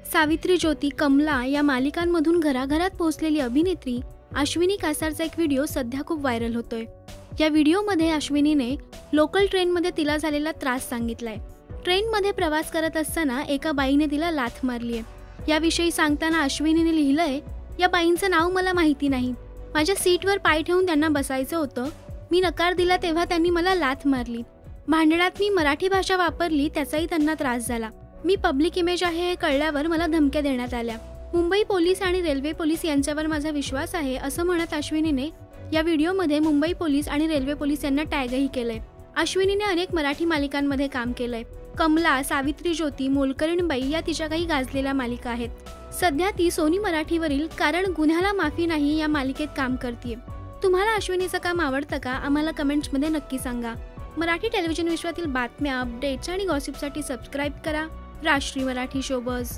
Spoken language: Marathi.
सावित्री ज्योती, कमला या मालिकांमधून घराघरात पोहोचलेली अभिनेत्री अश्विनी कासारचा एक व्हिडिओ सध्या खूप व्हायरल होतोय। या व्हिडिओमध्ये अश्विनीने लोकल ट्रेनमध्ये तिला झालेला त्रास सांगितलाय। ट्रेनमध्ये प्रवास करत असताना एका बाईने तिला लाथ मारली आहे। याविषयी सांगताना अश्विनीने लिहिलंय, या बाईंचं नाव मला माहिती नाही। माझ्या सीटवर पाय ठेवून त्यांना बसायचं होतं। मी नकार दिला तेव्हा त्यांनी मला लाथ मारली। भांडणात मी मराठी भाषा वापरली, त्याचाही त्यांना त्रास झाला। मी पब्लिक इमेज आहे हे कळल्यावर मला धमक्या देण्यात आल्या। मुंबई पोलीस आणि रेल्वे पोलीस यांच्यावर माझा विश्वास आहे, असं म्हणत अश्विनीने या व्हिडिओमध्ये मुंबई पोलीस आणि रेल्वे पोलीस यांना टॅगही केलंय। अश्विनीने अनेक मराठी मालिकांमध्ये काम केलंय। कमला, सावित्री ज्योती, मोलकरीणबाई या तिच्या काही गाजलेल्या मालिका आहेत। सध्या ती सोनी मराठीवरील कारण गुन्ह्याला माफी नाही या मालिकेत काम करते। तुम्हाला अश्विनीचं काम आवडतं का? आम्हाला कमेंट्समध्ये नक्की सांगा। मराठी टेलिव्हिजन विश्वातील बातम्या, अपडेट्स आणि गॉसिपसाठी सबस्क्राईब करा राष्ट्रीय मराठी शोबज।